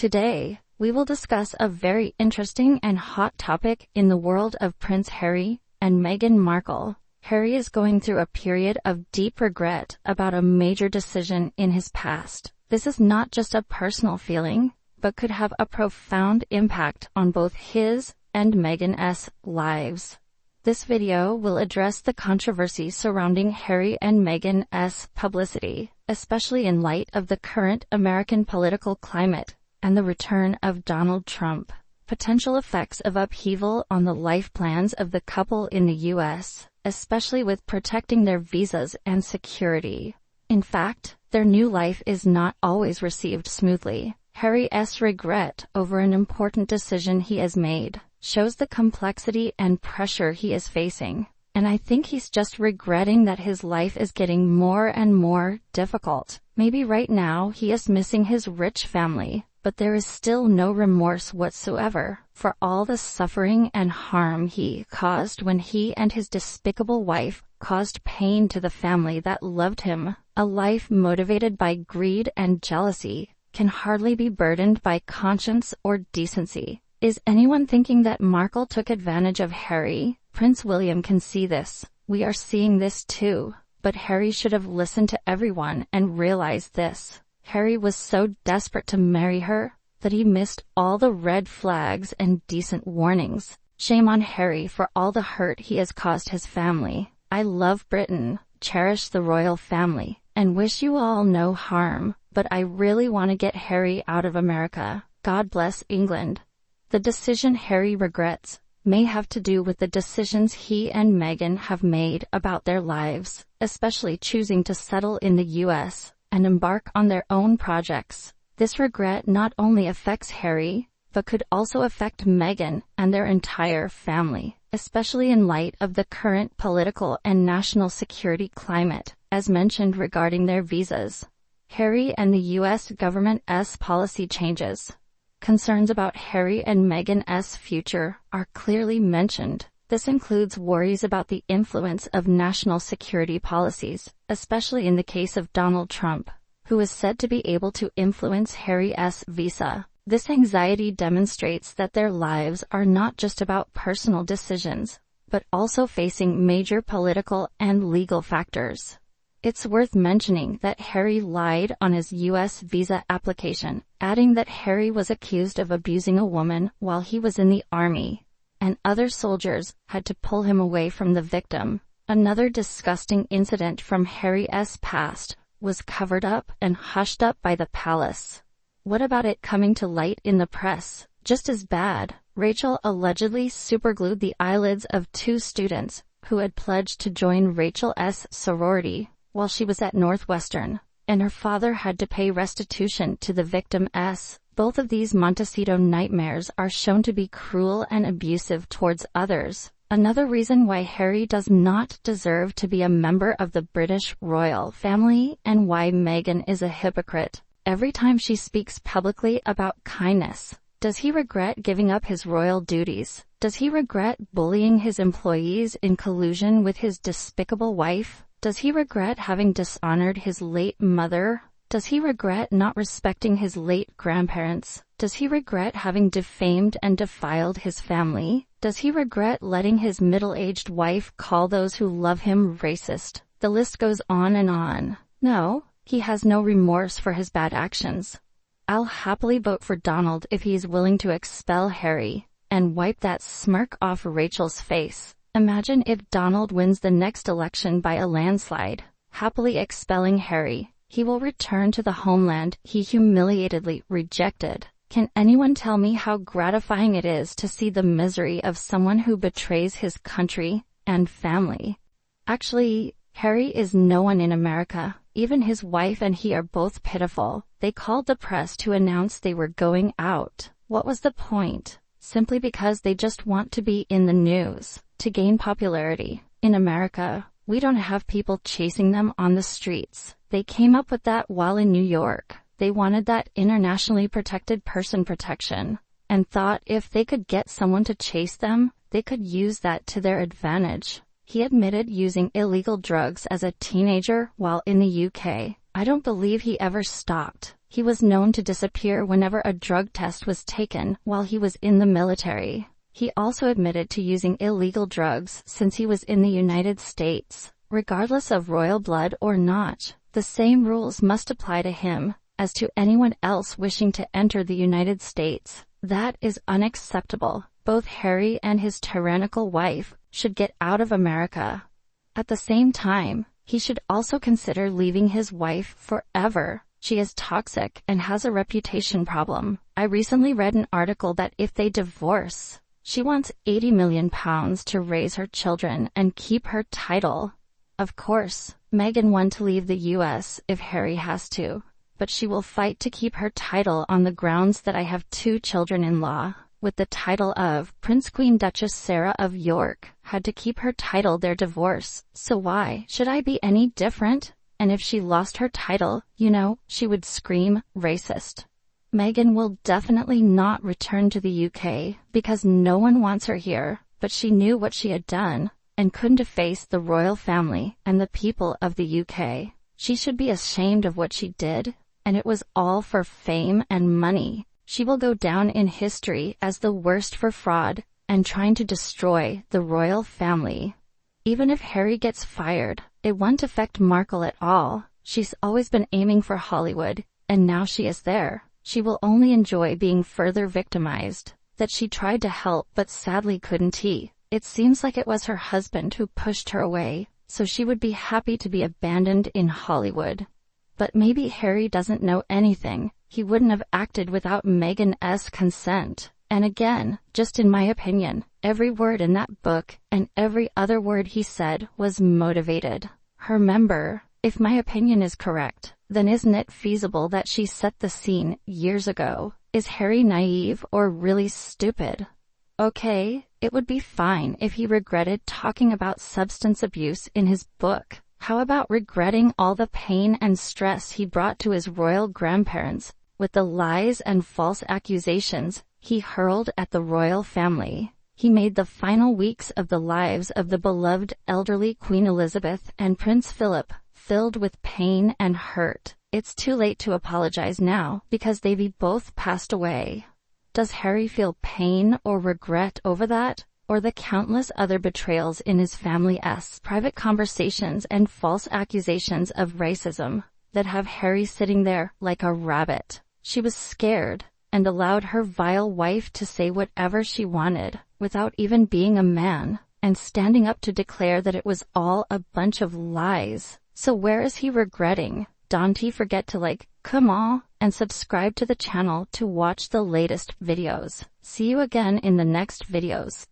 Today, we will discuss a very interesting and hot topic in the world of Prince Harry and Meghan Markle. Harry is going through a period of deep regret about a major decision in his past. This is not just a personal feeling, but could have a profound impact on both his and Meghan's lives. This video will address the controversy surrounding Harry and Meghan's publicity, especially in light of the current American political climate and the return of Donald Trump, potential effects of upheaval on the life plans of the couple in the U.S., especially with protecting their visas and security. In fact, their new life is not always received smoothly. Harry's regret over an important decision he has made shows the complexity and pressure he is facing, and I think he's just regretting that his life is getting more and more difficult. Maybe right now he is missing his rich family, but there is still no remorse whatsoever for all the suffering and harm he caused when he and his despicable wife caused pain to the family that loved him. A life motivated by greed and jealousy can hardly be burdened by conscience or decency. Is anyone thinking that Markle took advantage of Harry? Prince William can see this. We are seeing this too. But Harry should have listened to everyone and realized this. Harry was so desperate to marry her that he missed all the red flags and decent warnings. Shame on Harry for all the hurt he has caused his family. I love Britain, cherish the royal family, and wish you all no harm, but I really want to get Harry out of America. God bless England. The decision Harry regrets may have to do with the decisions he and Meghan have made about their lives, especially choosing to settle in the U.S. and embark on their own projects. This regret not only affects Harry, but could also affect Meghan and their entire family, especially in light of the current political and national security climate, as mentioned regarding their visas. Harry and the U.S. government's policy changes. Concerns about Harry and Meghan's future are clearly mentioned. This includes worries about the influence of national security policies, especially in the case of Donald Trump, who is said to be able to influence Harry's visa. This anxiety demonstrates that their lives are not just about personal decisions, but also facing major political and legal factors. It's worth mentioning that Harry lied on his U.S. visa application, adding that Harry was accused of abusing a woman while he was in the army, and other soldiers had to pull him away from the victim. Another disgusting incident from Harry's past was covered up and hushed up by the palace. What about it coming to light in the press? Just as bad. Rachel allegedly superglued the eyelids of two students who had pledged to join Rachel's sorority while she was at Northwestern, and her father had to pay restitution to the victims. Both of these Montecito nightmares are shown to be cruel and abusive towards others. Another reason why Harry does not deserve to be a member of the British royal family, and why Meghan is a hypocrite. Every time she speaks publicly about kindness, does he regret giving up his royal duties? Does he regret bullying his employees in collusion with his despicable wife? Does he regret having dishonored his late mother? Does he regret not respecting his late grandparents? Does he regret having defamed and defiled his family? Does he regret letting his middle-aged wife call those who love him racist? The list goes on and on. No, he has no remorse for his bad actions. I'll happily vote for Donald if he's willing to expel Harry and wipe that smirk off Rachel's face. Imagine if Donald wins the next election by a landslide, happily expelling Harry. He will return to the homeland he humiliatedly rejected. Can anyone tell me how gratifying it is to see the misery of someone who betrays his country and family? Actually, Harry is no one in America. Even his wife and he are both pitiful. They called the press to announce they were going out. What was the point? Simply because they just want to be in the news, to gain popularity. In America, we don't have people chasing them on the streets. They came up with that while in New York. They wanted that internationally protected person protection, and thought if they could get someone to chase them, they could use that to their advantage. He admitted using illegal drugs as a teenager while in the UK. I don't believe he ever stopped. He was known to disappear whenever a drug test was taken while he was in the military. He also admitted to using illegal drugs since he was in the United States. Regardless of royal blood or not, the same rules must apply to him as to anyone else wishing to enter the United States. That is unacceptable. Both Harry and his tyrannical wife should get out of America. At the same time, he should also consider leaving his wife forever. She is toxic and has a reputation problem. I recently read an article that if they divorce, she wants £80 million to raise her children and keep her title. Of course, Meghan wants to leave the US if Harry has to, but she will fight to keep her title on the grounds that I have 2 children-in-law. With the title of Prince Queen Duchess Sarah of York had to keep her title their divorce, so why should I be any different? And if she lost her title, she would scream racist. Meghan will definitely not return to the UK because no one wants her here, but she knew what she had done and couldn't face the royal family and the people of the UK. She should be ashamed of what she did, and it was all for fame and money. She will go down in history as the worst for fraud and trying to destroy the royal family. Even if Harry gets fired, it won't affect Markle at all. She's always been aiming for Hollywood, and now she is there. She will only enjoy being further victimized. That she tried to help but sadly couldn't. It seems like it was her husband who pushed her away, so she would be happy to be abandoned in Hollywood. But maybe Harry doesn't know anything. He wouldn't have acted without Meghan's consent. And again, just in my opinion, every word in that book and every other word he said was motivated. Remember, if my opinion is correct, then isn't it feasible that she set the scene years ago? Is Harry naive or really stupid? Okay, it would be fine if he regretted talking about substance abuse in his book. How about regretting all the pain and stress he brought to his royal grandparents with the lies and false accusations he hurled at the royal family? He made the final weeks of the lives of the beloved elderly Queen Elizabeth and Prince Philip filled with pain and hurt. It's too late to apologize now because they've both passed away. Does Harry feel pain or regret over that? Or the countless other betrayals in his family's private conversations and false accusations of racism that have Harry sitting there like a rabbit? She was scared and allowed her vile wife to say whatever she wanted without even being a man and standing up to declare that it was all a bunch of lies. So where is he regretting? Don't forget to come on, and subscribe to the channel to watch the latest videos. See you again in the next videos.